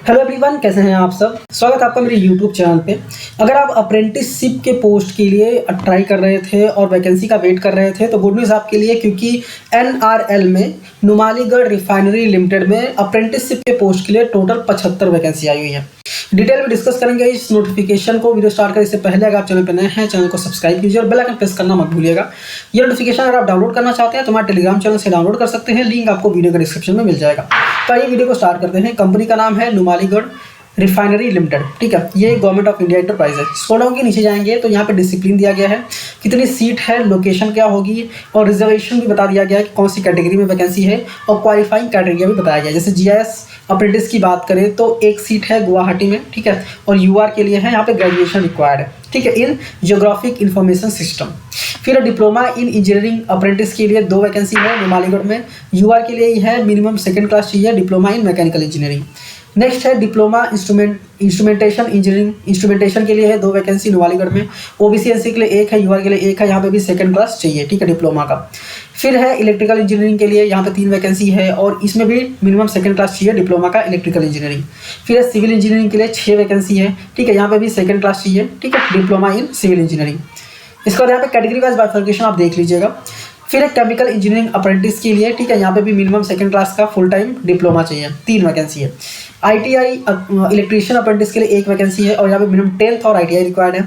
Hello everyone, कैसे हैं आप सब। स्वागत है आपका मेरे यूट्यूब चैनल पे। अगर आप अप्रेंटिसशिप के पोस्ट के लिए ट्राई कर रहे थे और वैकेंसी का वेट कर रहे थे तो गुड न्यूज़ आपके लिए, क्योंकि एनआरएल में नुमालीगढ़ रिफाइनरी लिमिटेड में अप्रेंटिसशिप के पोस्ट के लिए टोटल 75 वैकेंसी आई हुई है। डिटेल में डिस्कस करेंगे इस नोटिफिकेशन को। वीडियो स्टार्ट करने से पहले अगर आप चैनल पर नए हैं, चैनल को सब्सक्राइब कीजिए और बेल आइकन प्रेस करना मत भूलिएगा। ये नोटिफिकेशन अगर आप डाउनलोड करना चाहते हैं तो हमारे टेलीग्राम चैनल से डाउनलोड कर सकते हैं, लिंक आपको वीडियो के डिस्क्रिप्शन में मिल जाएगा। तो आइए वीडियो को स्टार्ट करते हैं। कंपनी का नाम है नुमालीगढ़ रिफाइनरी लिमिटेड, ठीक है। ये गवर्नमेंट ऑफ इंडिया एंटरप्राइज है। स्क्रॉल डाउन के नीचे जाएंगे तो यहाँ पे डिसिप्लिन दिया गया है, कितनी सीट है, लोकेशन क्या होगी और रिजर्वेशन भी बता दिया गया है कि कौन सी कैटेगरी में वैकेंसी है और क्वालिफाइंग क्राइटेरिया भी बताया गया है। जैसे जीआईएस अप्रेंटिस की बात करें तो एक सीट है गुवाहाटी में, ठीक है, और यूआर के लिए है यहाँ पे ग्रेजुएशन रिक्वायर्ड है, ठीक है, इन जियोग्राफिक इंफॉर्मेशन सिस्टम। फिर डिप्लोमा इन इंजीनियरिंग अप्रेंटिस के लिए 2 वैकेंसी है नुमालीगढ़ में। यूआर के लिए है मिनिमम सेकंड क्लास चाहिए, diploma in mechanical engineering. Next है डिप्लोमा इंस्ट्रूमेंटेशन इंजीनियरिंग, इंस्ट्रूमेंटेशन के लिए है 2 वैकेंसी नुमालीगढ़ में। ओबीसी एससी के लिए 1 है, यूआर के लिए 1 है, यहाँ पे भी सेकंड क्लास चाहिए, ठीक है, डिप्लोमा का। फिर है इलेक्ट्रिकल इंजीनियरिंग के लिए, यहाँ पे 3 वैकेंसी है और इसमें भी मिनिमम सेकंड क्लास चाहिए, डिप्लोमा का इलेक्ट्रिकल इंजीनियरिंग। फिर है सिविल इंजीनियरिंग के लिए 6 वैकेंसी है, ठीक है, यहाँ पे भी सेकंड क्लास चाहिए, ठीक है, डिप्लोमा इन सिविल इंजीनियरिंग। इसके बाद यहाँ पे कैटेगरी वाइज बाइफर्केशन आप देख लीजिएगा। फिर एक केमिकल इंजीनियरिंग अप्रेंटिस के लिए, ठीक है, यहाँ पे भी मिनिमम सेकंड क्लास का फुल टाइम डिप्लोमा चाहिए, 3 वैकेंसी है। आईटीआई इलेक्ट्रीशियन अप्रेंटिस के लिए 1 वैकेंसी है और यहाँ पे मिनिमम 10th और आईटीआई रिक्वायर्ड है।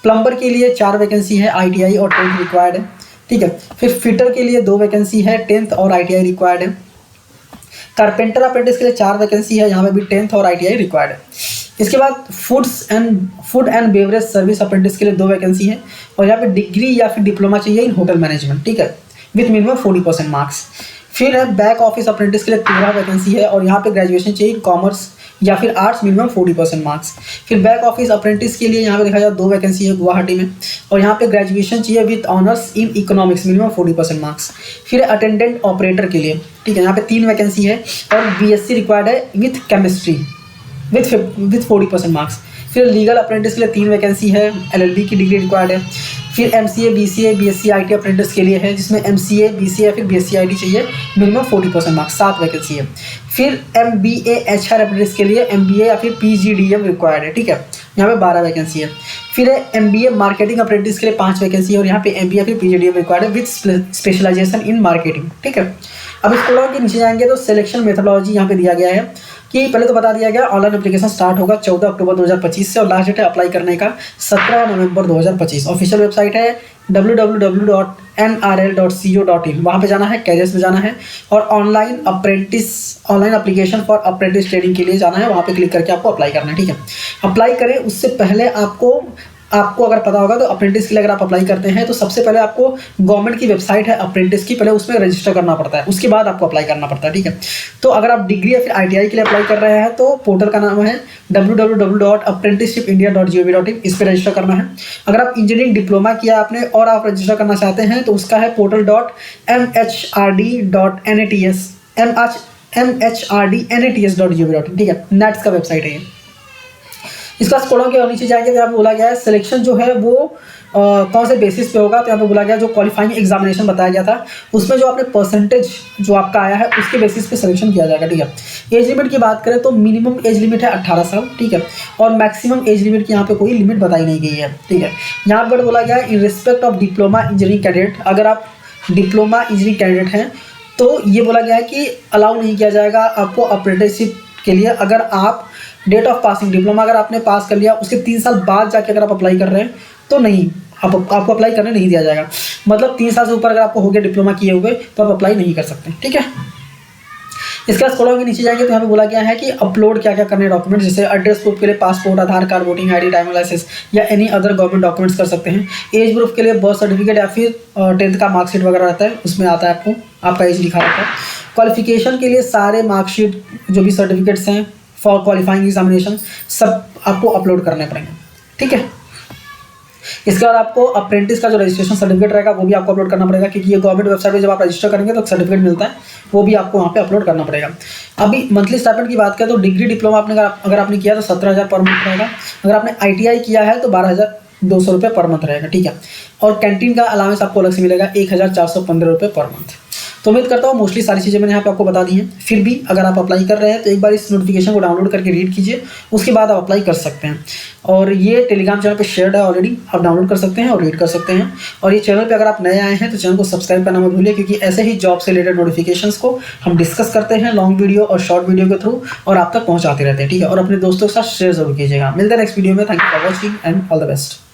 प्लम्बर के लिए 4 वैकेंसी है, आईटीआई और 10th रिक्वायर्ड है, ठीक है। फिर फिटर के लिए 2 वैकेंसी है, 10th और आईटीआई रिक्वायर्ड है। कारपेंटर अप्रेंटिस के लिए 4 वैकेंसी है, यहाँ पे भी 10th और आईटीआई रिक्वायर्ड है। इसके बाद food and beverage service apprentice के लिए 2 वैकेंसी है और यहाँ पे डिग्री या फिर डिप्लोमा चाहिए इन होटल मैनेजमेंट, ठीक है, विथ मिनिमम 40% मार्क्स। फिर है बैक ऑफिस अप्रेंटिस के लिए 13 वैकेंसी है और यहाँ पे ग्रेजुएशन चाहिए कॉमर्स या फिर आर्ट्स, मिनिमम 40% मार्क्स। फिर बैक ऑफिस अप्रेंटिस के लिए यहाँ पे देखा जाए 2 वैकेंसी है गुवाहाटी में और यहाँ पे ग्रेजुएशन चाहिए with honours in economics, minimum 40% marks. फिर अटेंडेंट ऑपरेटर के लिए, ठीक है, यहाँ पे 3 वैकेंसी है और बीएससी रिक्वायर्ड है विथ केमिस्ट्री विथ 40% मार्क्स। फिर लीगल अप्रेंटिस के लिए 3 वैकेंसी है, एलएलबी की डिग्री रिक्वायर्ड है। फिर MCA, BCA, BSc IT apprentice के लिए है, जिसमें एमसीए, बीसीए या फिर बीएससी आईटी चाहिए, मिनिमम 40% मार्क्स, 7 वैकेंसी है। फिर एमबीए एचआर अप्रेंटिस के लिए एमबीए या फिर पीजीडीएम रिक्वायर्ड है, ठीक है, यहाँ पे 12 वैकेंसी है। फिर है एमबीए मार्केटिंग अप्रेंटिस के लिए 5 वैकेंसी है और यहाँ पे एमबीए या फिर पीजीडीएम रिक्वायर्ड है विथ स्पेशलाइजेशन इन मार्केटिंग, ठीक है। अब इसको लॉग के नीचे जाएंगे तो सिलेक्शन मेथोडोलॉजी यहाँ पे दिया गया है कि पहले तो बता दिया गया ऑनलाइन एप्लीकेशन स्टार्ट होगा 14 अक्टूबर 2025 से और लास्ट डेट है अप्लाई करने का 17 नवंबर 2025। ऑफिशियल वेबसाइट है www.nrl.co.in, वहाँ पे जाना है, कैरियर्स में जाना है और online application for apprentice training के लिए जाना है, वहाँ पे क्लिक करके आपको अप्लाई करना है, ठीक है। अप्लाई करें उससे पहले आपको अगर पता होगा तो अप्रेंटिस के लिए अगर आप अप्लाई करते हैं तो सबसे पहले आपको गवर्नमेंट की वेबसाइट है अप्रेंटिस की, पहले उसमें रजिस्टर करना पड़ता है, उसके बाद आपको अप्लाई करना पड़ता है, ठीक है। तो अगर आप डिग्री या फिर आईटीआई के लिए अप्लाई कर रहे हैं तो पोर्टल का नाम है www.apprenticeshipindia.gov.in, इस पर रजिस्टर करना है। अगर आप इंजीनियरिंग डिप्लोमा किया आपने और आप रजिस्टर करना चाहते हैं तो उसका है portal.mhrd.nats.gov.in, ठीक है, नेट्स का वेबसाइट है ये। इसका स्क्रॉल के नीचे जाएंगे तो यहाँ पे बोला गया है सिलेक्शन जो है वो कौन से बेसिस पे होगा, तो यहाँ पे बोला गया जो क्वालिफाइंग एग्जामिनेशन बताया गया था उसमें जो आपने परसेंटेज जो आपका आया है उसके बेसिस पे सिलेक्शन किया जाएगा, ठीक है। एज लिमिट की बात करें तो मिनिमम एज लिमिट है 18 साल, ठीक है, और मैक्सिमम एज लिमिट की यहाँ पे कोई लिमिट बताई नहीं गई है, ठीक है। यहाँ पर बोला गया in respect of diploma engineering candidate, अगर आप डिप्लोमा इंजीनियरिंग कैंडिडेट हैं तो ये बोला गया है कि अलाउ नहीं किया जाएगा आपको अप्रेंटिसशिप के लिए। अगर आप डेट ऑफ पासिंग डिप्लोमा अगर आपने पास कर लिया उसके 3 साल बाद जाके अगर आप अप्लाई कर रहे हैं तो नहीं, आपको अप्लाई करने नहीं दिया जाएगा। मतलब 3 साल से ऊपर अगर आपको हो गया डिप्लोमा किए हुए तो आप अप्लाई नहीं कर सकते, ठीक है। इसका स्क्रॉल के नीचे जाएंगे तो यहाँ पे बोला गया है कि अपलोड क्या क्या करने डॉक्यूमेंट, जैसे एड्रेस प्रूफ के लिए passport, Aadhaar card, voting ID, driving licence या एनी अदर गवर्नमेंट डॉक्यूमेंट्स कर सकते हैं। एज प्रूफ के लिए बर्थ सर्टिफिकेट या फिर 10th का मार्कशीट वगैरह रहता है, उसमें आता है आपका एज लिखा रहता है। क्वालिफिकेशन के लिए सारे मार्कशीट जो भी सर्टिफिकेट्स हैं फॉर क्वालिफाइंग एग्जामिनेशन सब आपको अपलोड करने पड़ेंगे, ठीक है। इसके बाद आपको अप्रेंटिस का जो रजिस्ट्रेशन सर्टिफिकेट रहेगा वो भी आपको अपलोड करना पड़ेगा, क्योंकि ये गवर्नमेंट वेबसाइट पे जब आप रजिस्टर करेंगे तो सर्टिफिकेट मिलता है, वो भी आपको वहाँ पे अपलोड करना पड़ेगा। अभी मंथली स्टाइपेंड की बात करें तो डिग्री डिप्लोमा अगर आपने किया तो 17,000 पर मंथ रहेगा, अगर आपने ITI किया है तो 12,200 रुपये पर मंथ रहेगा, ठीक है। और कैंटीन का अलाउंस आपको अलग से मिलेगा 1,415 रुपये पर मंथ। तो उम्मीद करता हूँ मोस्टली सारी चीज़ें मैंने यहाँ पे आपको बता दी हैं। फिर भी अगर आप अप्लाई कर रहे हैं तो एक बार इस नोटिफिकेशन को डाउनलोड करके रीड कीजिए, उसके बाद आप अप्लाई कर सकते हैं। और ये टेलीग्राम चैनल पे शेयर्ड है ऑलरेडी, आप डाउनलोड कर सकते हैं और रीड कर सकते हैं। और ये चैनल पे अगर आप नए आए हैं तो चैनल को सब्सक्राइब करना मत भूलिए, क्योंकि ऐसे ही जॉब से रिलेटेड नोटिफिकेशंस को हम डिस्कस करते हैं लॉन्ग वीडियो और शॉर्ट वीडियो के थ्रू, और आप तक पहुँचाते रहते हैं। ठीक है, और अपने दोस्तों के साथ शेयर जरूर कीजिएगा। मिलते हैं नेक्स्ट वीडियो में। Thank you for watching and all the best.